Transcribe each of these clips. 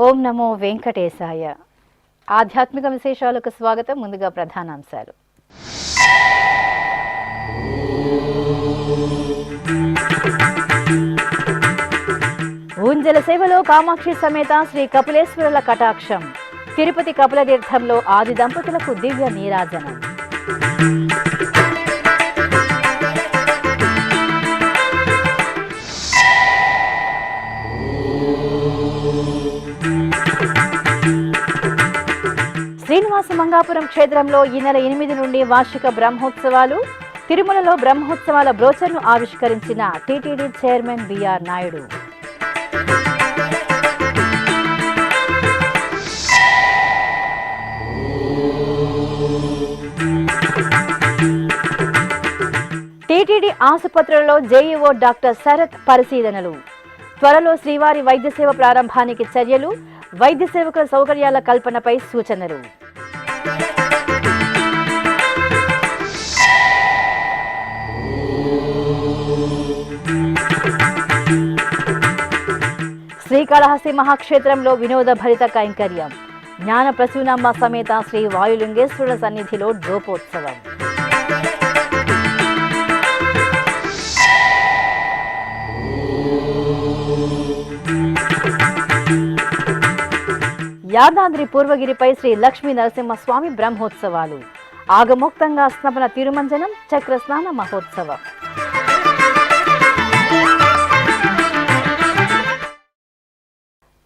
ఓం నమో వెంకటేశాయ. ఆధ్యాత్మిక విశేషాలకు స్వాగతం. ముందుగా ప్రధానాంశాలు. ఊంజల సేవలో కామాక్షి సమేత శ్రీ కపిలేశ్వరుల కటాక్షం. తిరుపతి కపిల తీర్థంలో ఆది దంపతులకు దివ్య నీరాజనం. శ్రీనివాస మంగాపురం క్షేత్రంలో ఈ నెల 8 నుండి వార్షిక బ్రహ్మోత్సవాలు. తిరుమలలో బ్రహ్మోత్సవాల బ్రోచర్ను ఆవిష్కరించిన టీటీడీ చైర్మన్ బిఆర్ నాయుడు. టీటీడీ ఆసుపత్రులలో జేఈఓ డాక్టర్ శరత్ పరిశీలనలు. త్వరలో శ్రీవారి వైద్య సేవ ప్రారంభానికి చర్యలు. వైద్య సేవకుల సౌకర్యాల కల్పనపై సూచనలు. శ్రీకాళహస్తి మహాక్షేత్రంలో వినోద భరిత కైంకర్యం. జ్ఞాన ప్రసూనాంబ సమేత శ్రీ వాయులింగేశ్వరుల సన్నిధిలో ధూపోత్సవం. యాదాద్రి పూర్వగిరిపై శ్రీ లక్ష్మీ నరసింహస్వామి బ్రహ్మోత్సవాలు. ఆగమోక్తంగా స్నపన తిరుమంజనం, చక్ర స్నాన మహోత్సవం.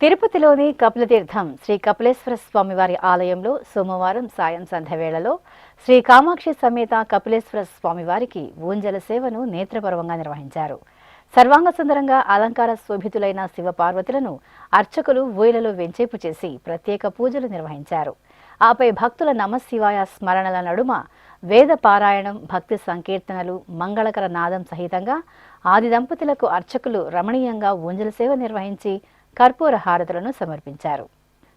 తిరుపతిలోని కపిలతీర్థం శ్రీ కపిలేశ్వర స్వామివారి ఆలయంలో సోమవారం సాయం సంధ్య వేళలో శ్రీ కామాక్షి సమేత కపిలేశ్వర స్వామివారికి ఊంజల సేవను నేత్రపర్వంగా నిర్వహించారు. సర్వాంగ సుందరంగా అలంకార శోభితులైన శివపార్వతులను అర్చకులు ఊయలలో వెంచేపు చేసి ప్రత్యేక పూజలు నిర్వహించారు. ఆపై భక్తుల నమశివాయ స్మరణల నడుమ వేద పారాయణం, భక్తి సంకీర్తనలు, మంగళకర నాదం సహితంగా ఆది దంపతులకు అర్చకులు రమణీయంగా ఊంజల సేవ నిర్వహించి కర్పూర హారతులను సమర్పించారు.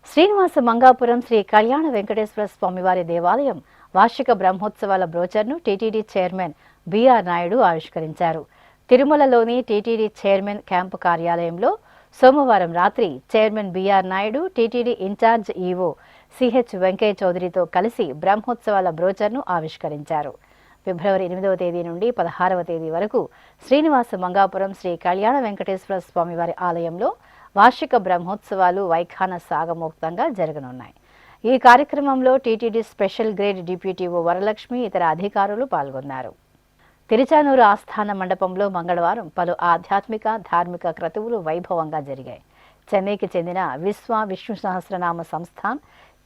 శ్రీనివాస మంగాపురం శ్రీ కళ్యాణ వెంకటేశ్వర స్వామివారి దేవాలయం వార్షిక బ్రహ్మోత్సవాల బ్రోచర్ను టీటీడీ చైర్మన్ బిఆర్ నాయుడు ఆవిష్కరించారు. తిరుమలలోని టీటీడీ చైర్మన్ క్యాంపు కార్యాలయంలో సోమవారం రాత్రి chairman BR Naidu, TTD incharge EO CH Venkaiah చౌదరితో కలిసి బ్రహ్మోత్సవాల బ్రోచర్ను ఆవిష్కరించారు. ఫిబ్రవరి 8వ తేదీ నుండి 16వ తేదీ వరకు శ్రీనివాస మంగాపురం శ్రీ కళ్యాణ వెంకటేశ్వర స్వామివారి ఆలయంలో వార్షిక బ్రహ్మోత్సవాలు వైఖాన సాగమోక్తంగా జరగనున్నాయి. ఈ కార్యక్రమంలో టీటీడీ స్పెషల్ గ్రేడ్ డిప్యూటీఓ వరలక్ష్మి, ఇతర అధికారులు పాల్గొన్నారు. తిరుచానూరు ఆస్థాన మండపంలో మంగళవారం పలు ఆధ్యాత్మిక, ధార్మిక క్రతువులు వైభవంగా జరిగాయి. చెన్నైకి చెందిన Vishnu Sahasranama Sansthan,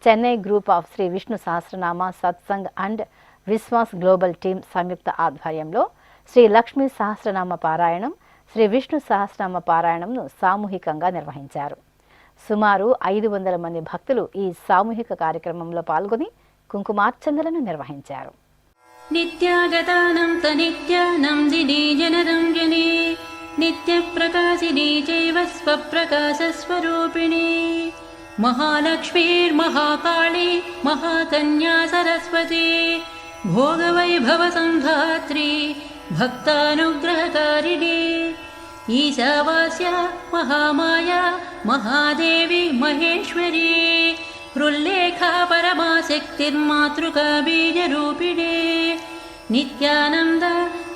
Chennai group of Shri Vishnu Sahasranama Satsang and Vishwas global team సంయుక్త ఆధ్వర్యంలో శ్రీ లక్ష్మీ సహస్రనామ పారాయణం, శ్రీ విష్ణు సహస్రనామ పారాయణంను సామూహికంగా నిర్వహించారు. సుమారు 500 మంది భక్తులు ఈ సామూహిక కార్యక్రమంలో పాల్గొని కుంకుమార్చనలను నిర్వహించారు. నిత్యాగతానం తనిత్యానం దినే జనరంజనే నిత్య ప్రకాశినే చైవ స్వప్రకాశస్వరూపిణే మహాలక్ష్మీర్మహాకాళీ మహాకన్యా సరస్వతి భోగవైభవ సంధాత్రి భక్తానుగ్రహకారిణి ఈశావాస్య మహామాయా మహాదేవి మహేశ్వరీ హృల్లేఖా పరమాశక్తిర్మాతృకా బీజరూపిణే నిత్యానంద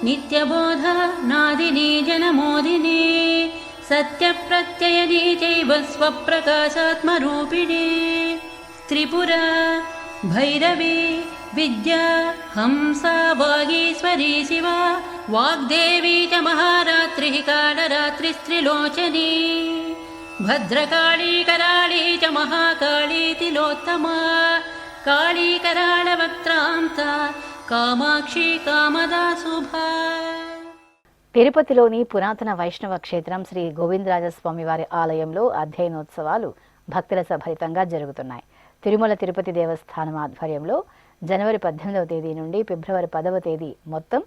నిత్యబోధ నాదిని జనమోదిని సత్యప్రత్యయని చైవ స్వప్రకాశాత్మరూపిణే త్రిపురా భైరవి విద్యా హంసా వాగీశ్వరీ శివ వాగ్దేవీ చ మహారాత్రి కాళరాత్రిస్త్రిలోచనీ భద్రకాళీ కరాళీ చ మహాకాళీ తిలోత్తమా కాళీ కరాళవక్త్రాంత కామాక్షి కామదా శుభా. తిరుపతిలోని పురాతన వైష్ణవ క్షేత్రం శ్రీ గోవిందరాజస్వామి వారి ఆలయంలో అధ్యయనోత్సవాలు భక్తుల సభరితంగా జరుగుతున్నాయి. తిరుమల తిరుపతి దేవస్థానం ఆధ్వర్యంలో జనవరి 18వ తేదీ నుండి ఫిబ్రవరి 10వ తేదీ మొత్తం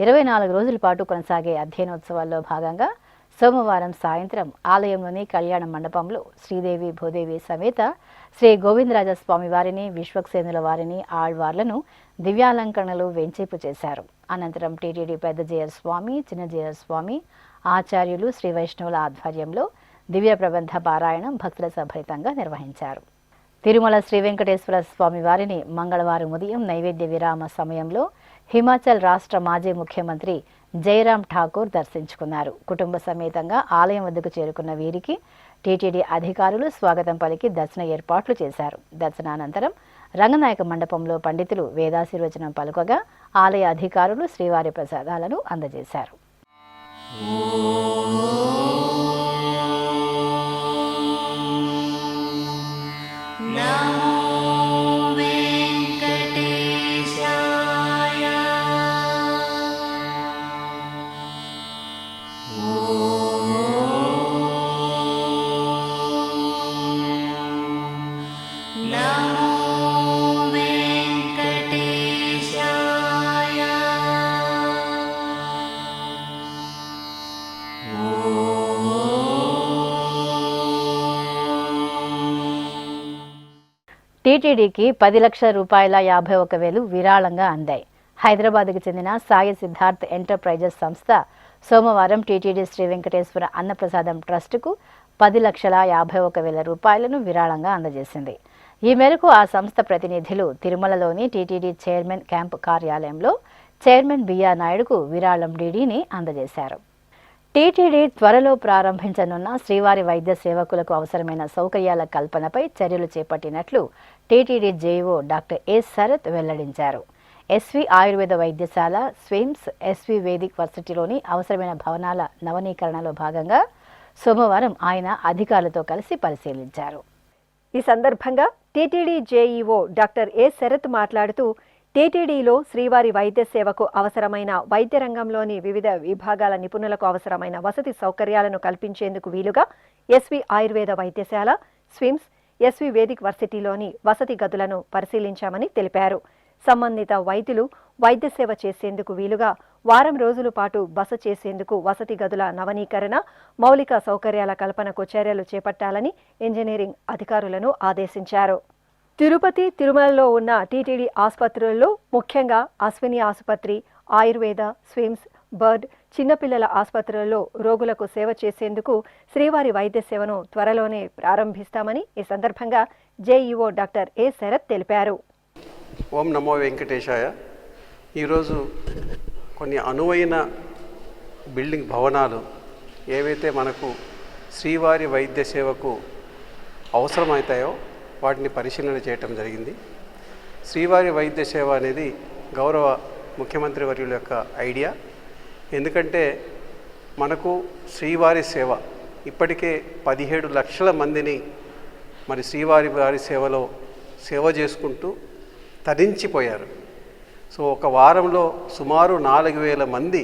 24 రోజుల పాటు కొనసాగే అధ్యయనోత్సవాల్లో భాగంగా సోమవారం సాయంత్రం ఆలయంలోని కళ్యాణ మండపంలో శ్రీదేవి భూదేవి సమేత శ్రీ గోవిందరాజస్వామి వారిని, విశ్వక్సేనుల వారిని, ఆళ్వార్లను దివ్యాలంకరణలు వెంచేపు చేశారు. అనంతరం టీటీడీ పెద్ద జీయర్ స్వామి, చిన్న జీయర్ స్వామి, ఆచార్యులు, శ్రీ వైష్ణవుల ఆధ్వర్యంలో దివ్య ప్రబంధ పారాయణం భక్తుల సభరితంగా నిర్వహించారు. తిరుమల శ్రీ వెంకటేశ్వర స్వామి వారిని మంగళవారం ఉదయం నైవేద్య విరామ సమయంలో హిమాచల్ రాష్ట్ర మాజీ ముఖ్యమంత్రి జయరాం ఠాకూర్ దర్శించుకున్నారు. కుటుంబ సమేతంగా ఆలయం వద్దకు చేరుకున్న వీరికి టీటీడీ అధికారులు స్వాగతం పలికి దర్శన ఏర్పాట్లు చేశారు. దర్శనానంతరం రంగనాయక మండపంలో పండితులు వేదాశీర్వచనం పలుకగా ఆలయ అధికారులు శ్రీవారి ప్రసాదాలను అందజేశారు. టీటీడీకి 10 లక్షల రూపాయల 51,000 విరాళంగా అందాయి. హైదరాబాద్కు చెందిన సాయి సిద్ధార్థ్ ఎంటర్ప్రైజెస్ సంస్థ సోమవారం టీటీడీ శ్రీ వెంకటేశ్వర అన్నప్రసాదం ట్రస్టుకు 10,51,000 రూపాయలను విరాళంగా అందజేసింది. ఈ మేరకు ఆ సంస్థ ప్రతినిధులు తిరుమలలోని టీటీడీ చైర్మన్ క్యాంపు కార్యాలయంలో చైర్మన్ బిఆర్ నాయుడుకు విరాళం డీడీని అందజేశారు. టీటీడీ త్వరలో ప్రారంభించనున్న శ్రీవారి వైద్య సేవకులకు అవసరమైన సౌకర్యాల కల్పనపై చర్యలు చేపట్టినట్లు TTD JEO doctor A Sharath వెల్లడించారు. ఎస్వి ఆయుర్వేద వైద్యశాల, స్విమ్స్, ఎస్వి వేదిక్ వర్సిటీలోని అవసరమైన భవనాల నవనీకరణలో భాగంగా సోమవారం ఆయన అధికారులతో కలిసి పరిశీలించారు. ఈ సందర్భంగా TTD JEO doctor A Sharath మాట్లాడుతూ టీటీడీలో శ్రీవారి వైద్య సేవకు అవసరమైన వైద్య రంగంలోని వివిధ విభాగాల నిపుణులకు అవసరమైన వసతి సౌకర్యాలను కల్పించేందుకు వీలుగా ఎస్వి ఆయుర్వేద వైద్యశాల, స్విమ్స్, ఎస్వి వేదిక్ వర్సిటీలోని వసతి గదులను పరిశీలించామని తెలిపారు. సంబంధిత వైద్యులు వైద్య సేవ చేసేందుకు వీలుగా వారం రోజుల పాటు బస చేసేందుకు వసతి గదుల నవనీకరణ, మౌలిక సౌకర్యాల కల్పనకు చర్యలు చేపట్టాలని ఇంజనీరింగ్ అధికారులను ఆదేశించారు. తిరుపతి, తిరుమలలో ఉన్న టీటీడీ ఆసుపత్రుల్లో ముఖ్యంగా అశ్విని ఆసుపత్రి, ఆయుర్వేద, స్విమ్స్, బర్డ్, చిన్నపిల్లల ఆసుపత్రుల్లో రోగులకు సేవ చేసేందుకు శ్రీవారి వైద్య సేవను త్వరలోనే ప్రారంభిస్తామని ఈ సందర్భంగా జేఈఓ డాక్టర్ ఏ శరత్ తెలిపారు. ఓం నమో వెంకటేశాయ. ఈరోజు కొన్ని అనువైన బిల్డింగ్ భవనాలు ఏవైతే మనకు శ్రీవారి వైద్య సేవకు అవసరమవుతాయో వాటిని పరిశీలన చేయటం జరిగింది. శ్రీవారి వైద్య సేవ అనేది గౌరవ ముఖ్యమంత్రి వర్యుల యొక్క ఐడియా. ఎందుకంటే మనకు శ్రీవారి సేవ ఇప్పటికే 17 లక్షల మందిని మరి శ్రీవారి సేవలో సేవ చేసుకుంటూ తరించిపోయారు. సో ఒక వారంలో సుమారు 4,000 మంది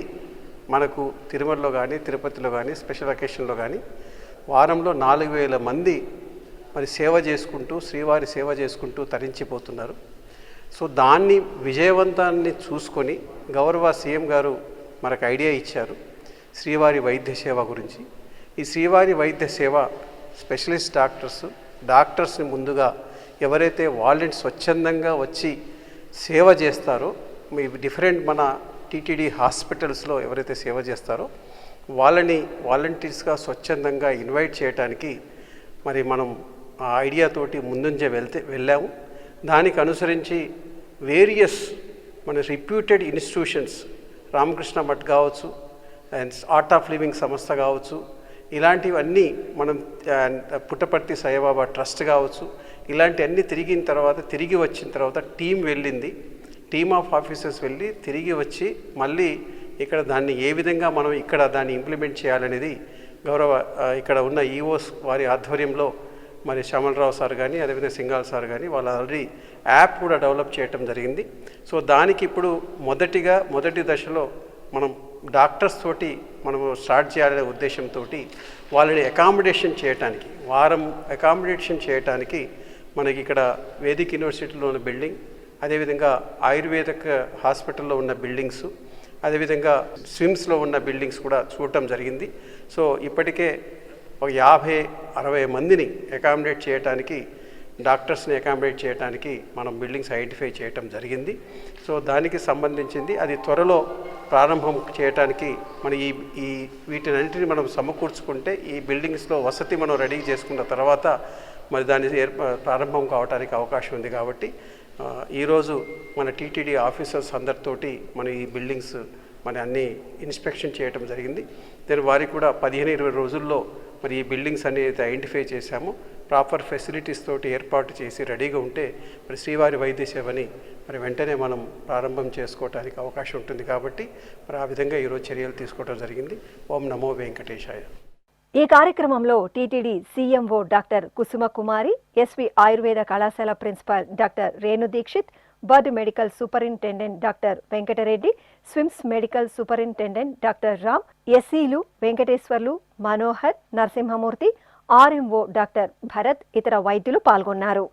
మనకు తిరుమలలో కానీ, తిరుపతిలో కానీ, స్పెషల్ అకేషన్లో కానీ వారంలో 4,000 మంది మరి సేవ చేసుకుంటూ, శ్రీవారి సేవ చేసుకుంటూ తరించిపోతున్నారు. సో దాన్ని విజయవంతాన్ని చూసుకొని గౌరవ సీఎం గారు మనకు ఐడియా ఇచ్చారు శ్రీవారి వైద్య సేవ గురించి. ఈ శ్రీవారి వైద్య సేవ స్పెషలిస్ట్ డాక్టర్స్ని ముందుగా ఎవరైతే వాలంటీర్స్ స్వచ్ఛందంగా వచ్చి సేవ చేస్తారో, మీ డిఫరెంట్ మన టీటీడీ హాస్పిటల్స్లో ఎవరైతే సేవ చేస్తారో వాళ్ళని వాలంటీర్స్గా స్వచ్ఛందంగా ఇన్వైట్ చేయడానికి మరి మనం ఆ ఐడియాతోటి ముందుంచే వెళ్ళాము. దానికి అనుసరించి వేరియస్ మన రిప్యూటెడ్ ఇన్స్టిట్యూషన్స్, రామకృష్ణ మఠ్ కావచ్చు, అండ్ ఆర్ట్ ఆఫ్ లివింగ్ సంస్థ కావచ్చు, ఇలాంటివన్నీ మనం పుట్టపర్తి సాయిబాబా ట్రస్ట్ కావచ్చు, ఇలాంటివన్నీ తిరిగి వచ్చిన తర్వాత టీం వెళ్ళింది. టీమ్ ఆఫ్ ఆఫీసర్స్ వెళ్ళి తిరిగి వచ్చి మళ్ళీ ఇక్కడ దాన్ని ఏ విధంగా మనం ఇక్కడ దాన్ని ఇంప్లిమెంట్ చేయాలనేది గౌరవ ఇక్కడ ఉన్న ఈఓస్ వారి ఆధ్వర్యంలో మరి శ్యామలరావు సార్ కానీ, అదేవిధంగా సింగాల్ సార్ కానీ వాళ్ళు ఆల్రెడీ యాప్ కూడా డెవలప్ చేయటం జరిగింది. సో దానికి ఇప్పుడు మొదటి దశలో మనం డాక్టర్స్ తోటి మనము స్టార్ట్ చేయాలనే ఉద్దేశంతో వాళ్ళని అకామిడేషన్ చేయడానికి, వారం అకామిడేషన్ చేయడానికి మనకి ఇక్కడ వేదిక్ యూనివర్సిటీలో ఉన్న బిల్డింగ్, అదేవిధంగా ఆయుర్వేదిక్ హాస్పిటల్లో ఉన్న బిల్డింగ్స్, అదేవిధంగా స్విమ్స్లో ఉన్న బిల్డింగ్స్ కూడా చూడటం జరిగింది. సో ఇప్పటికే ఒక 50-60 మందిని అకామిడేట్ చేయడానికి, డాక్టర్స్ని అకామిడేట్ చేయడానికి మనం బిల్డింగ్స్ ఐడెంటిఫై చేయటం జరిగింది. సో దానికి సంబంధించింది అది త్వరలో ప్రారంభం చేయడానికి మన ఈ వీటినన్నింటినీ మనం సమకూర్చుకుంటే ఈ బిల్డింగ్స్లో వసతి మనం రెడీ చేసుకున్న తర్వాత మరి దాని ప్రారంభం కావడానికి అవకాశం ఉంది. కాబట్టి ఈరోజు మన టీటీడీ ఆఫీసర్స్ అందరితోటి మన ఈ బిల్డింగ్స్ మన అన్ని ఇన్స్పెక్షన్ చేయటం జరిగింది. దాని వారికి కూడా 15-20 రోజుల్లో మరి ఈ బిల్డింగ్స్ అనేది ఐడెంటిఫై చేశాము. ప్రాపర్ ఫెసిలిటీస్ తోటి ఏర్పాటు చేసి రెడీగా ఉంటే మరి శ్రీవారి వైద్య సేవని మరి వెంటనే మనం ప్రారంభం చేసుకోవడానికి అవకాశం ఉంటుంది. కాబట్టి మరి ఆ విధంగా ఈరోజు చర్యలు తీసుకోవడం జరిగింది. ఓం నమో వెంకటేశాయ. ఈ కార్యక్రమంలో టీటీడీ సీఎంఓ డాక్టర్ కుసుమ కుమారి, ఎస్వి ఆయుర్వేద కళాశాల principal doctor Renu Dikshit, BIRRD medical superintendent doctor Venkatareddy, SVIMS medical superintendent doctor Ram, ఎస్సీలు వెంకటేశ్వర్లు, మనోహర్, నరసింహమూర్తి, ఆర్ఎంఓ డాక్టర్ భరత్, ఇతర వైద్యులు పాల్గొన్నారు.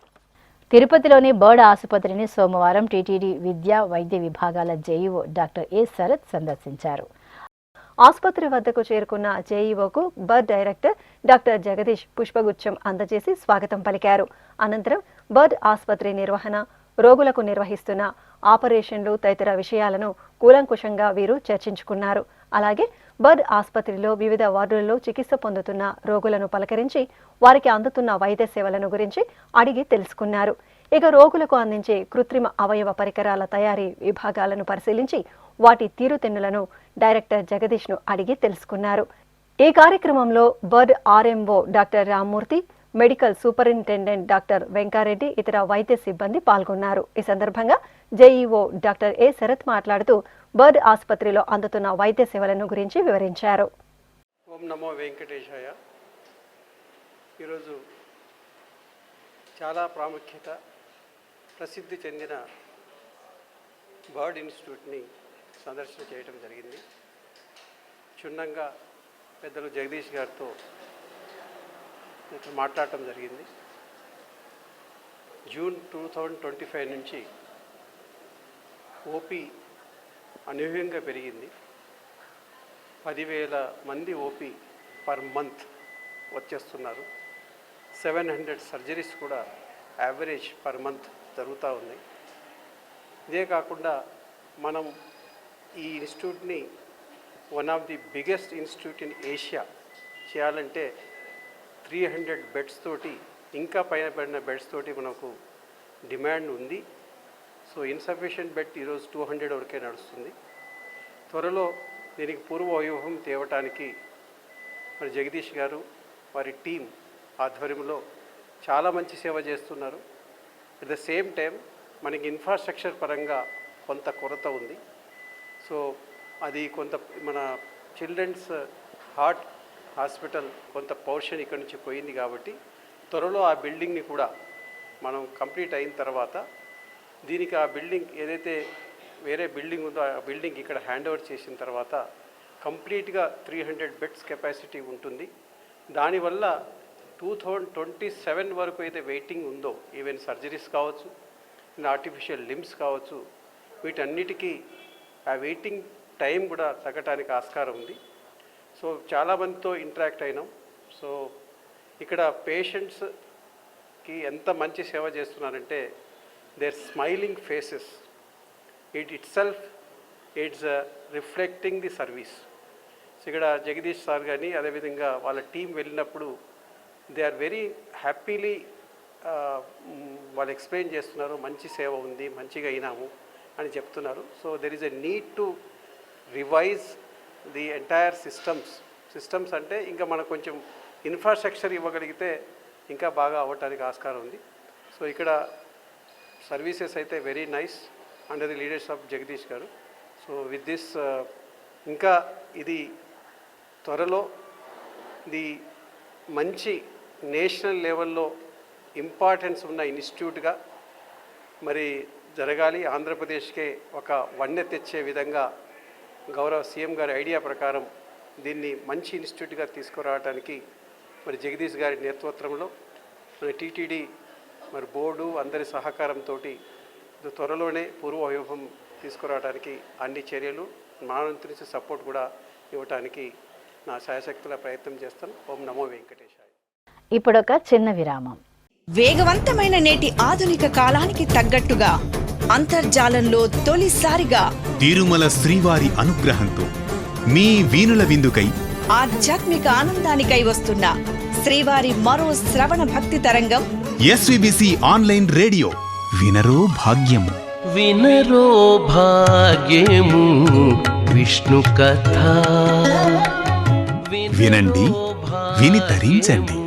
తిరుపతిలోని బర్డ్ ఆసుపత్రిని సోమవారం టీటీడీ విద్యా వైద్య విభాగాల జేఈఓ డాక్టర్ ఏ శరత్ సందర్శించారు. ఆసుపత్రి వద్దకు చేరుకున్న జేఈఓకు బర్డ్ డైరెక్టర్ డాక్టర్ జగదీష్ పుష్పగుచ్చం అందజేసి స్వాగతం పలికారు. అనంతరం బర్డ్ ఆసుపత్రి నిర్వహణ, రోగులకు నిర్వహిస్తున్న ఆపరేషన్లు తదితర విషయాలను కూలంకుషంగా వీరు చర్చించుకున్నారు. అలాగే బర్డ్ ఆసుపత్రిలో వివిధ వార్డులలో చికిత్స పొందుతున్న రోగులను పలకరించి వారికి అందుతున్న వైద్య సేవలను గురించి అడిగి తెలుసుకున్నారు. ఇక రోగులకు అందించే కృత్రిమ అవయవ పరికరాల తయారీ విభాగాలను పరిశీలించి వాటి తీరుతెన్నులను డైరెక్టర్ జగదీష్ను అడిగి తెలుసుకున్నారు. ఈ కార్యక్రమంలో bird RMO doctor Rammurthy, medical superintendent doctor Venka Reddy, ఇతర వైద్య సిబ్బంది పాల్గొన్నారు. ఈ సందర్భంగా జేఈఓ డాక్టర్ ఏ శరత్ మాట్లాడుతూ బర్డ్ ఆసుపత్రిలో అందుతున్న వైద్య సేవలను గురించి వివరించారు. ఓం నమో వెంకటేశాయ. ఈరోజు చాలా ప్రాముఖ్యత ప్రసిద్ధి చెందిన బర్డ్ ఇన్స్టిట్యూట్ని సందర్శన చేయడం జరిగింది. క్షుణ్ణంగా పెద్దలు జగదీష్ గారితో మాట్లాడటం జరిగింది. జూన్ 2025 నుంచి ఓపీ అనూహ్యంగా పెరిగింది. 10,000 మంది ఓపీ పర్ మంత్ వచ్చేస్తున్నారు. 700 సర్జరీస్ కూడా యావరేజ్ పర్ మంత్ జరుగుతూ ఉన్నాయి. ఇదే కాకుండా మనం ఈ ఇన్స్టిట్యూట్ని one of the biggest institute in Asia చేయాలంటే 300 బెడ్స్ తోటి, ఇంకా పైన పడిన బెడ్స్ తోటి మనకు డిమాండ్ ఉంది. సో ఇన్సఫిషియెంట్ బెడ్ ఈరోజు 200 వరకే నడుస్తుంది. త్వరలో దీనికి పూర్వ వైభవం తేవటానికి మరి జగదీష్ గారు వారి టీం ఆధ్వర్యంలో చాలా మంచి సేవ చేస్తున్నారు. అట్ ద సేమ్ టైం మనకి ఇన్ఫ్రాస్ట్రక్చర్ పరంగా కొంత కొరత ఉంది. సో అది కొంత మన చిల్డ్రన్స్ హార్ట్ హాస్పిటల్ కొంత పోర్షన్ ఇక్కడ నుంచి పోయింది. కాబట్టి త్వరలో ఆ బిల్డింగ్ని కూడా మనం కంప్లీట్ అయిన తర్వాత దీనికి ఆ బిల్డింగ్ ఏదైతే వేరే బిల్డింగ్ ఉందో ఆ బిల్డింగ్ ఇక్కడ హ్యాండ్ ఓవర్ చేసిన తర్వాత కంప్లీట్గా 300 బెడ్స్ కెపాసిటీ ఉంటుంది. దానివల్ల 2027 వరకు అయితే వెయిటింగ్ ఉందో, ఈవెన్ సర్జరీస్ కావచ్చు, ఆర్టిఫిషియల్ లిమ్స్ కావచ్చు, వీటన్నిటికీ ఆ వెయిటింగ్ టైం కూడా తగ్గటానికి ఆస్కారం ఉంది. సో చాలామందితో ఇంటరాక్ట్ అయినాం. సో ఇక్కడ పేషెంట్స్కి ఎంత మంచి సేవ చేస్తున్నారంటే their smiling faces, itself it's reflecting the service. So ఇక్కడ జగదీష్ సార్ కానీ అదేవిధంగా వాళ్ళ టీం వెళ్ళినప్పుడు దే ఆర్ వెరీ హ్యాపీలీ వాళ్ళు ఎక్స్ప్లెయిన్ చేస్తున్నారు, మంచి సేవ ఉంది, మంచిగా అయినాము అని చెప్తున్నారు. So there is a need to revise the entire systems అంటే ఇంకా మనకు కొంచెం ఇన్ఫ్రాస్ట్రక్చర్ ఇవ్వగలిగితే ఇంకా బాగా అవ్వటానికి ఆస్కారం ఉంది. సో ఇక్కడ సర్వీసెస్ అయితే very nice under the leadership of Jagadish గారు. సో విత్ దిస్ ఇంకా ఇది త్వరలో ఇది మంచి నేషనల్ లెవెల్లో ఇంపార్టెన్స్ ఉన్న ఇన్స్టిట్యూట్గా మరి జరగాలి. ఆంధ్రప్రదేశ్కే ఒక వన్నె తెచ్చే విధంగా గౌరవ సీఎం గారి ఐడియా ప్రకారం దీన్ని మంచి ఇన్స్టిట్యూట్గా తీసుకురావడానికి మరి జగదీష్ గారి నేతృత్వంలో మరి టీటీడీ మరి బోర్డు అందరి సహకారంతో త్వరలోనే పూర్వ వైభవం తీసుకురావడానికి అన్ని చర్యలు మా నుంచి సపోర్ట్ కూడా ఇవ్వడానికి నా శాయశక్తుల ప్రయత్నం చేస్తాను. ఓం నమో వెంకటేశాయ. ఇప్పుడొక చిన్న విరామం. వేగవంతమైన నేటి ఆధునిక కాలానికి తగ్గట్టుగా అంతర్జాలంలో తొలిసారిగా తిరుమల శ్రీవారి అనుగ్రహంతో మీ వీణుల విందుకై ఆధ్యాత్మిక ఆనందానికై వస్తున్న శ్రీవారి మరో శ్రవణ భక్తి తరంగం ఎస్విబిసి ఆన్లైన్ రేడియో. వినరో భాగ్యము, వినరో భాగ్యము విష్ణు కథ. వినండి, విని తరించండి.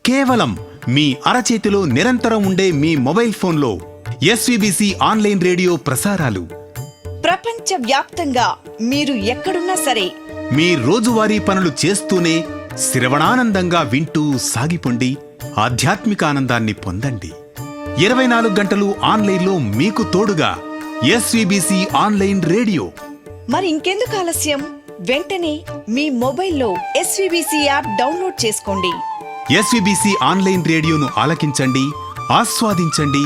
కేవలం మీ అరచేతిలో నిరంతరం ఉండే మీ మొబైల్ ఫోన్లో ఎస్విబిసి ఆన్లైన్ రేడియో ప్రసారాలు ప్రపంచ వ్యాప్తంగా మీరు ఎక్కడున్నా సరే మీ రోజువారీ పనులు చేస్తూనే శ్రవణానందంగా వింటూ సాగిపోండి. ఆధ్యాత్మిక ఆనందాన్ని పొందండి. 24 గంటలు ఆన్లైన్లో మీకు తోడుగా ఎస్విబిసి ఆన్లైన్ రేడియో. మరి ఇంకెందుకు ఆలస్యం? వెంటనే మీ మొబైల్లో ఎస్విబిసి యాప్ డౌన్లోడ్ చేసుకోండి. ఎస్విబిసి ఆన్లైన్ రేడియోను ఆలకించండి, ఆస్వాదించండి.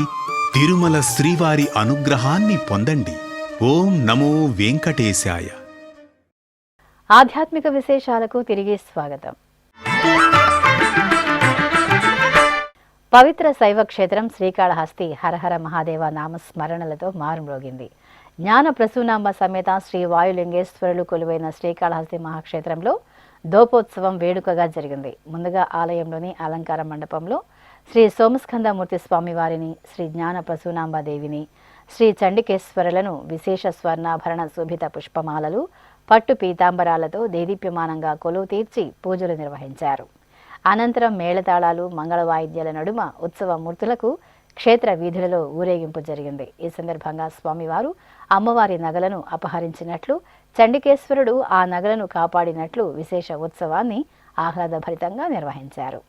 తిరుమల శ్రీవారి అనుగ్రహాన్ని పొందండి. ఓం నమో వెంకటేశాయ. ఆధ్యాత్మిక విశేషాలకు తిరిగి స్వాగతం. పవిత్ర శైవ క్షేత్రం శ్రీకాళహస్తి హరహర మహాదేవ నామస్మరణలతో మారుమ్రోగింది. జ్ఞాన ప్రసూనాంబ సమేత శ్రీ వాయులింగేశ్వరులు కొలువైన శ్రీకాళహస్తి మహాక్షేత్రంలో దోపోత్సవం వేడుకగా జరిగింది. ముందుగా ఆలయంలోని అలంకార మండపంలో శ్రీ సోమస్కందమూర్తి స్వామివారిని, శ్రీ జ్ఞాన ప్రసూనాంబాదేవిని, శ్రీ చండికేశ్వరులను విశేష స్వర్ణాభరణ శోభిత పుష్పమాలలు, పట్టు పీతాంబరాలతో దేదీప్యమానంగా కొలువు తీర్చి పూజలు నిర్వహించారు. అనంతరం మేళతాళాలు, మంగళ వాయిద్యాల నడుమ ఉత్సవ మూర్తులకు క్షేత్ర వీధులలో ఊరేగింపు జరిగింది. ఈ సందర్భంగా స్వామివారు అమ్మవారి నగలను అపహరించినట్లు, చండికేశ్వరుడు ఆ నగలను కాపాడినట్లు విశేష ఉత్సవాన్ని ఆహ్లాదభరితంగా నిర్వహించారు.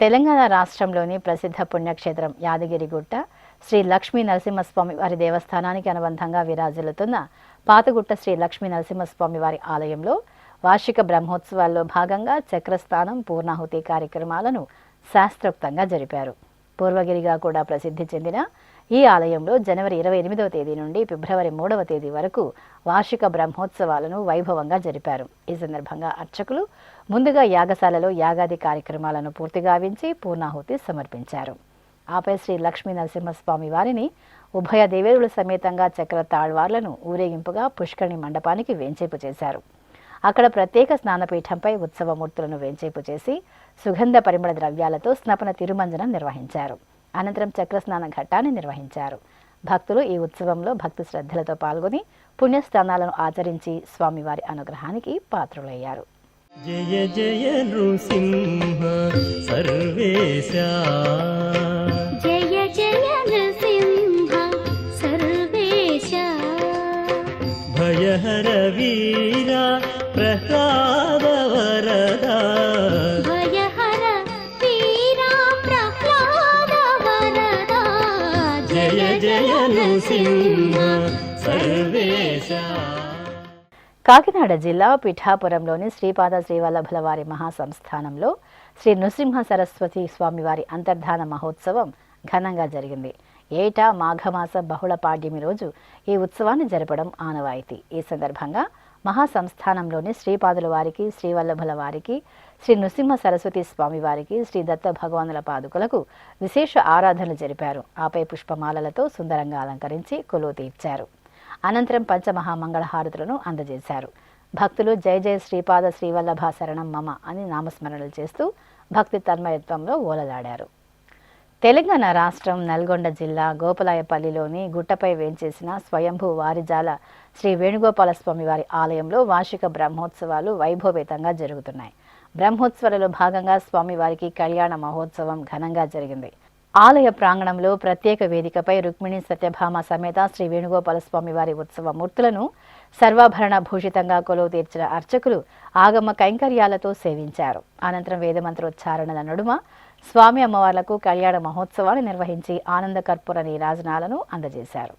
తెలంగాణ రాష్ట్రంలోని ప్రసిద్ధ పుణ్యక్షేత్రం యాదగిరిగుట్ట శ్రీ లక్ష్మీ నరసింహస్వామి వారి దేవస్థానానికి అనుబంధంగా విరాజిల్లుతున్న పాతగుట్ట శ్రీ లక్ష్మీ నరసింహస్వామి వారి ఆలయంలో వార్షిక బ్రహ్మోత్సవాల్లో భాగంగా చక్రస్నానం, పూర్ణాహుతి కార్యక్రమాలను శాస్త్రోక్తంగా జరిపారు. పూర్వగిరిగా కూడా ప్రసిద్ధి చెందిన ఈ ఆలయంలో జనవరి 28వ తేదీ నుండి ఫిబ్రవరి 3వ తేదీ వరకు వార్షిక బ్రహ్మోత్సవాలను వైభవంగా జరిపారు. ఈ సందర్భంగా అర్చకులు ముందుగా యాగశాలలో యాగాది కార్యక్రమాలను పూర్తి గావించి పూర్ణాహుతి సమర్పించారు. ఆపై శ్రీ లక్ష్మీ నరసింహస్వామి వారిని ఉభయ దేవేరుల సమేతంగా చక్ర తాళ్వార్లను ఊరేగింపుగా పుష్కరిణి మండపానికి వేంచేపు చేశారు. అక్కడ ప్రత్యేక స్నానపీఠంపై ఉత్సవమూర్తులను వేంచేపు చేసి సుగంధ పరిమళ ద్రవ్యాలతో స్నపన తిరుమంజనం నిర్వహించారు. అనంతరం చక్రస్నాన ఘట్టాన్ని నిర్వహించారు. భక్తులు ఈ ఉత్సవంలో భక్తి శ్రద్ధలతో పాల్గొని పుణ్యస్నానాలను ఆచరించి స్వామివారి అనుగ్రహానికి పాత్రులయ్యారు. జయ జయ నృసింహ సర్వేశ, జయ జయ నృసింహ సర్వేశ, భయహర వీర ప్రహ్లాద వరద, భయహర వీర ప్రహ్లాద వరద, జయ జయ నృసింహ సర్వేశ. కాకినాడ జిల్లా పిఠాపురంలోని శ్రీపాద శ్రీవల్లభుల వారి మహాసంస్థానంలో శ్రీ నృసింహ సరస్వతి స్వామివారి అంతర్ధాన మహోత్సవం ఘనంగా జరిగింది. ఏటా మాఘమాస బహుళ పాడ్యమి రోజు ఈ ఉత్సవాన్ని జరపడం ఆనవాయితీ. ఈ సందర్భంగా మహాసంస్థానంలోని శ్రీపాదుల వారికి, శ్రీవల్లభుల వారికి, శ్రీ నృసింహ సరస్వతి స్వామివారికి, శ్రీ దత్త భగవానుల పాదుకలకు విశేష ఆరాధనలు జరిపారు. ఆపై పుష్పమాలలతో సుందరంగా అలంకరించి కొలువు తీర్చారు. అనంతరం పంచమహామంగళహారతులను అందజేశారు. భక్తులు జయ జయ శ్రీపాద శ్రీవల్లభ శరణం మమ అని నామస్మరణలు చేస్తూ భక్తి తన్మయత్వంలో ఓలలాడారు. తెలంగాణ రాష్ట్రం నల్గొండ జిల్లా గోపలాయపల్లిలోని గుట్టపై వేంచేసిన స్వయంభూ వారిజాల శ్రీ వేణుగోపాల స్వామి వారి ఆలయంలో వార్షిక బ్రహ్మోత్సవాలు వైభవేతంగా జరుగుతున్నాయి. బ్రహ్మోత్సవాలలో భాగంగా స్వామివారికి కళ్యాణ మహోత్సవం ఘనంగా జరిగింది. ఆలయ ప్రాంగణంలో ప్రత్యేక వేదికపై రుక్మిణి సత్యభామ సమేత శ్రీ వేణుగోపాల స్వామి వారి ఉత్సవ మూర్తులను సర్వాభరణ భూషితంగా కొలువు తీర్చిన అర్చకులు ఆగమ కైంకర్యాలతో సేవించారు. అనంతరం వేదమంత్రోచ్చారణల నడుమ స్వామి అమ్మవార్లకు కళ్యాణ మహోత్సవాన్ని నిర్వహించి ఆనంద కర్పూర నీరాజనాలను అందజేశారు.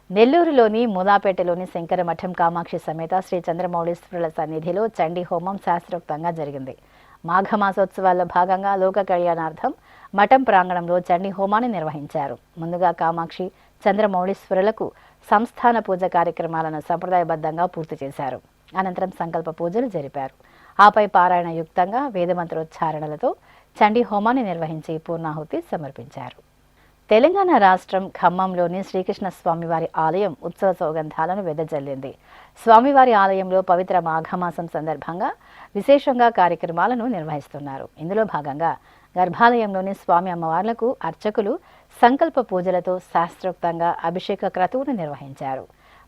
నెల్లూరులోని మూదాపేటలోని శంకరమఠం కామాక్షి సమేత శ్రీ చంద్రమౌళీశ్వరుల సన్నిధిలో చండీ హోమం శాస్త్రోక్తంగా జరిగింది. మాఘమాసోత్సవాల్లో భాగంగా లోక కళ్యాణార్థం మఠం ప్రాంగణంలో చండీ హోమాన్ని నిర్వహించారు. ముందుగా కామాక్షి చంద్రమౌళీశ్వరులకు సంస్థాన పూజ కార్యక్రమాలను సంప్రదాయబద్ధంగా పూర్తి చేశారు. అనంతరం సంకల్ప పూజలు జరిపారు. ఆపై పారాయణ యుక్తంగా వేదమంత్రోచ్చారణలతో చండీ హోమాన్ని నిర్వహించి పూర్ణాహుతి సమర్పించారు. తెలంగాణ రాష్ట్రం ఖమ్మంలోని శ్రీకృష్ణ స్వామివారి ఆలయం ఉత్సవ సౌగంధాలను వెదజల్లింది. స్వామివారి ఆలయంలో పవిత్ర మాఘమాసం సందర్భంగా విశేషంగా కార్యక్రమాలను నిర్వహిస్తున్నారు. ఇందులో భాగంగా గర్భాలయంలోని స్వామి అమ్మవార్లకు అర్చకులు సంకల్ప పూజలతో శాస్త్రోక్తంగా అభిషేక క్రతువును నిర్వహించారు.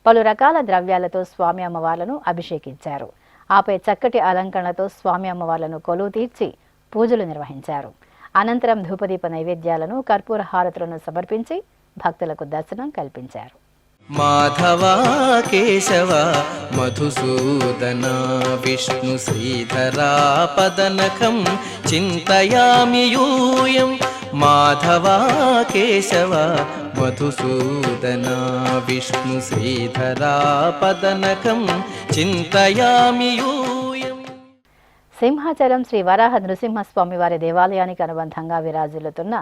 పలు రకాల ద్రవ్యాలతో స్వామి అమ్మవార్లను అభిషేకించారు. ఆపై చక్కటి అలంకరణలతో స్వామి అమ్మవార్లను కొలువు తీర్చి పూజలు నిర్వహించారు. అనంతరం ధూపదీప నైవేద్యాలను కర్పూర హారతులను సమర్పించి భక్తులకు దర్శనం కల్పించారు. మాధవ కేశవ మధుసూదన విష్ణు శ్రీధరా పదనఖం చింతయామి యూయం. మాధవ కేశవ మధుసూదన విష్ణు శ్రీధరా పదనఖం చింతయామి యూయం. సింహాచలం శ్రీ వరాహ నృసింహస్వామి వారి దేవాలయానికి అనుబంధంగా విరాజిల్లుతున్న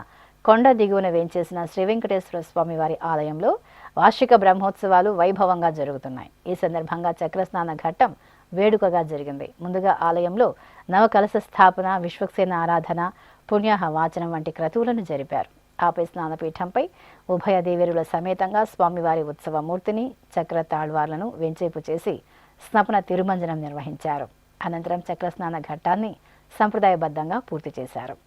కొండ దిగువన వేంచేసిన శ్రీ వెంకటేశ్వర స్వామి వారి ఆలయంలో వార్షిక బ్రహ్మోత్సవాలు వైభవంగా జరుగుతున్నాయి. ఈ సందర్భంగా చక్రస్నాన ఘట్టం వేడుకగా జరిగింది. ముందుగా ఆలయంలో నవకలశ స్థాపన, విశ్వక్సేన ఆరాధన, పుణ్యాహ వాచనం వంటి క్రతువులను జరిపారు. ఆపై స్నానపీఠంపై ఉభయ దేవేరుల సమేతంగా స్వామివారి ఉత్సవ మూర్తిని, చక్ర తాళ్వార్లను వెంచేపు చేసి స్నపన తిరుమంజనం నిర్వహించారు. అనంతరం చక్రస్నాన ఘట్టాన్ని సంప్రదాయబద్ధంగా పూర్తి చేశారు.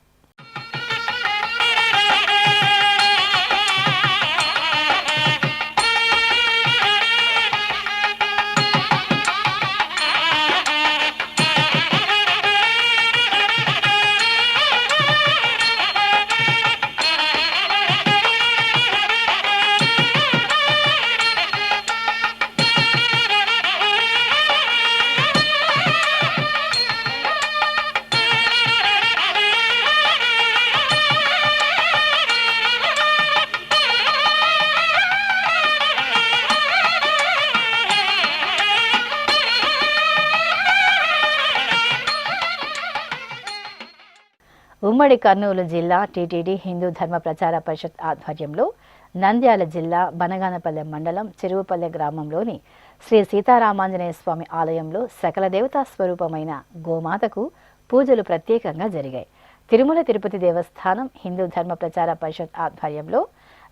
ఉమ్మడి కర్నూలు జిల్లా టీటీడీ హిందూ ధర్మ ప్రచార పరిషత్ ఆధ్వర్యంలో నంద్యాల జిల్లా బనగానపల్లె మండలం చెరువుపల్లె గ్రామంలోని శ్రీ సీతారామాంజనేయ స్వామి ఆలయంలో సకల దేవతా స్వరూపమైన గోమాతకు పూజలు ప్రత్యేకంగా జరిగాయి. తిరుమల తిరుపతి దేవస్థానం హిందూ ధర్మ ప్రచార పరిషత్ ఆధ్వర్యంలో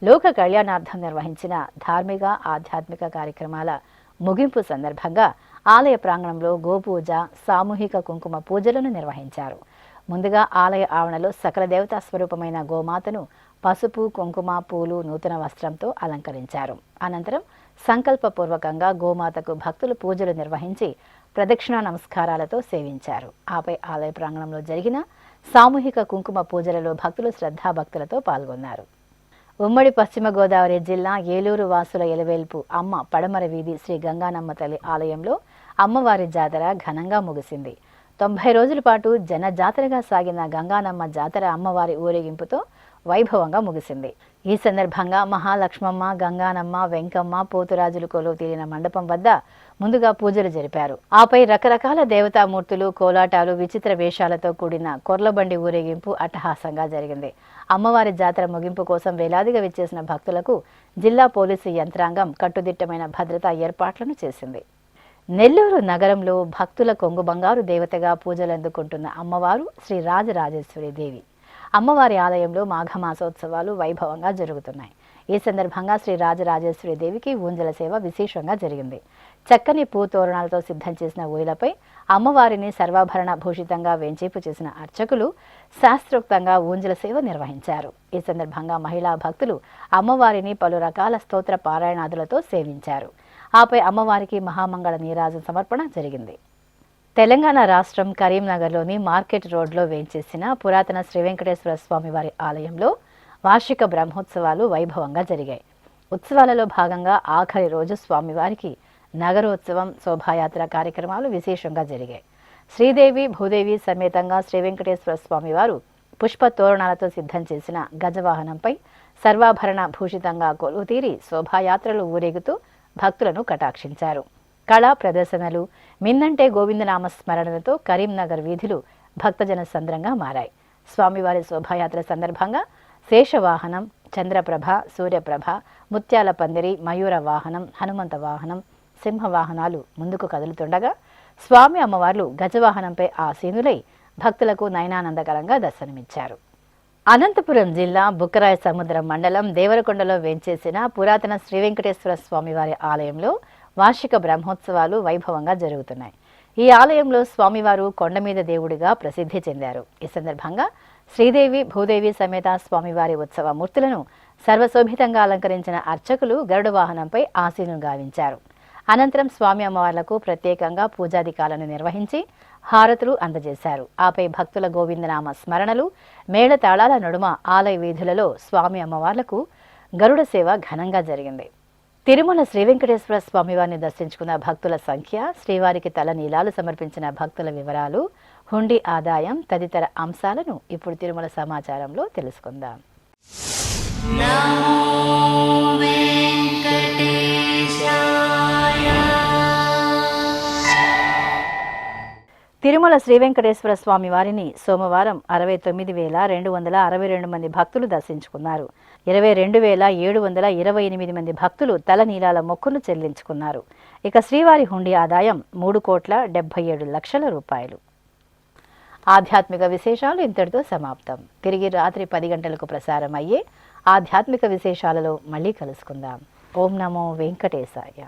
లోక కళ్యాణార్థం నిర్వహించిన ధార్మిక ఆధ్యాత్మిక కార్యక్రమాల ముగింపు సందర్భంగా ఆలయ ప్రాంగణంలో గోపూజ, సామూహిక కుంకుమ పూజలను నిర్వహించారు. ముందుగా ఆలయ ఆవరణలో సకల దేవతా స్వరూపమైన గోమాతను పసుపు, కుంకుమ, పూలు, నూతన వస్త్రంతో అలంకరించారు. అనంతరం సంకల్పపూర్వకంగా గోమాతకు భక్తులు పూజలు నిర్వహించి ప్రదక్షిణా నమస్కారాలతో సేవించారు. ఆపై ఆలయ ప్రాంగణంలో జరిగిన సామూహిక కుంకుమ పూజలలో భక్తులు శ్రద్ధాభక్తులతో పాల్గొన్నారు. ఉమ్మడి పశ్చిమ గోదావరి జిల్లా ఏలూరు వాసుల ఎలవేల్పు అమ్మ పడమర వీధి శ్రీ గంగానమ్మ తల్లి ఆలయంలో అమ్మవారి జాతర ఘనంగా ముగిసింది. 90 రోజుల పాటు జనజాతరగా సాగిన గంగానమ్మ జాతర అమ్మవారి ఊరేగింపుతో వైభవంగా ముగిసింది. ఈ సందర్భంగా మహాలక్ష్మమ్మ, గంగానమ్మ, వెంకమ్మ, పోతురాజులు కొలువు తీరిన మండపం వద్ద ముందుగా పూజలు జరిపారు. ఆపై రకరకాల దేవతామూర్తులు, కోలాటాలు, విచిత్ర వేషాలతో కూడిన కొర్లబండి ఊరేగింపు అట్టహాసంగా జరిగింది. అమ్మవారి జాతర ముగింపు కోసం వేలాదిగా విచ్చేసిన భక్తులకు జిల్లా పోలీసు యంత్రాంగం కట్టుదిట్టమైన భద్రతా ఏర్పాట్లను చేసింది. నెల్లూరు నగరంలో భక్తుల కొంగు బంగారు దేవతగా పూజలందుకుంటున్న అమ్మవారు శ్రీ రాజరాజేశ్వరి దేవి. అమ్మవారి ఆలయంలో మాఘమాసోత్సవాలు వైభవంగా జరుగుతున్నాయి. ఈ సందర్భంగా శ్రీ రాజరాజేశ్వరి దేవికి ఊంజల సేవ విశేషంగా జరిగింది. చక్కని పూతోరణాలతో సిద్ధం చేసిన ఊయలపై అమ్మవారిని సర్వాభరణ భూషితంగా వేంచేపు చేసిన అర్చకులు శాస్త్రోక్తంగా ఊంజల సేవ నిర్వహించారు. ఈ సందర్భంగా మహిళా భక్తులు అమ్మవారిని పలు రకాల స్తోత్ర పారాయణాదులతో సేవించారు. ఆపై అమ్మవారికి మహామంగళ నీరాజన సమర్పణ జరిగింది. తెలంగాణ రాష్ట్రం కరీంనగర్లోని మార్కెట్ రోడ్లో వేంచేసిన పురాతన శ్రీ వెంకటేశ్వర స్వామి వారి ఆలయంలో వార్షిక బ్రహ్మోత్సవాలు వైభవంగా జరిగాయి. ఉత్సవాలలో భాగంగా ఆఖరి రోజు స్వామివారికి నగరోత్సవం, శోభాయాత్ర కార్యక్రమాలు విశేషంగా జరిగాయి. శ్రీదేవి, భూదేవి సమేతంగా శ్రీ వెంకటేశ్వర స్వామివారు పుష్ప తోరణాలతో సిద్ధం చేసిన గజవాహనంపై సర్వాభరణ భూషితంగా కొలువుతీరి శోభాయాత్రలు ఊరేగుతూ భక్తులను కటాక్షించారు. కళా ప్రదర్శనలు, మిన్నంటే గోవిందనామ స్మరణలతో కరీంనగర్ వీధులు భక్తజన సంద్రంగా మారాయి. స్వామివారి శోభాయాత్ర సందర్భంగా శేషవాహనం, చంద్రప్రభ, సూర్యప్రభ, ముత్యాల పందిరి, మయూర వాహనం, హనుమంత వాహనం, సింహవాహనాలు ముందుకు కదులుతుండగా స్వామి అమ్మవార్లు గజవాహనంపై ఆసీనులై భక్తులకు నయనానందకరంగా దర్శనమిచ్చారు. అనంతపురం జిల్లా బుక్కరాయ సముద్రం మండలం దేవరకొండలో వేంచేసిన పురాతన శ్రీ వెంకటేశ్వర స్వామివారి ఆలయంలో వార్షిక బ్రహ్మోత్సవాలు వైభవంగా జరుగుతున్నాయి. ఈ ఆలయంలో స్వామివారు కొండ మీద దేవుడిగా ప్రసిద్ధి చెందారు. ఈ సందర్భంగా శ్రీదేవి, భూదేవి సమేత స్వామివారి ఉత్సవ మూర్తులను సర్వశోభితంగా అలంకరించిన అర్చకులు గరుడ వాహనంపై ఆసీనులు గావించారు. అనంతరం స్వామి అమ్మవార్లకు ప్రత్యేకంగా పూజాధికాలను నిర్వహించి హారతులు అందజేశారు. ఆపై భక్తుల గోవిందనామ స్మరణలు, మేళతాళాల నడుమ ఆలయ వీధులలో స్వామి అమ్మవార్లకు గరుడ సేవ ఘనంగా జరిగింది. తిరుమల శ్రీ వెంకటేశ్వర స్వామివారిని దర్శించుకున్న భక్తుల సంఖ్య, శ్రీవారికి తల నీలాలు సమర్పించిన భక్తుల వివరాలు, హుండీ ఆదాయం తదితర అంశాలను ఇప్పుడు తిరుమల సమాచారంలో తెలుసుకుందాం. తిరుమల శ్రీ వెంకటేశ్వర స్వామి వారిని సోమవారం 69,262 మంది భక్తులు దర్శించుకున్నారు. 22,728 మంది భక్తులు తలనీలాల మొక్కులు చెల్లించుకున్నారు. ఇక శ్రీవారి హుండీ ఆదాయం 3,77,00,000 రూపాయలు. ఆధ్యాత్మిక విశేషాలు ఇంతటితో సమాప్తం. తిరిగి రాత్రి 10 గంటలకు ప్రసారం అయ్యే ఆధ్యాత్మిక విశేషాలలో మళ్ళీ కలుసుకుందాం. ఓం నమో వెంకటేశాయ.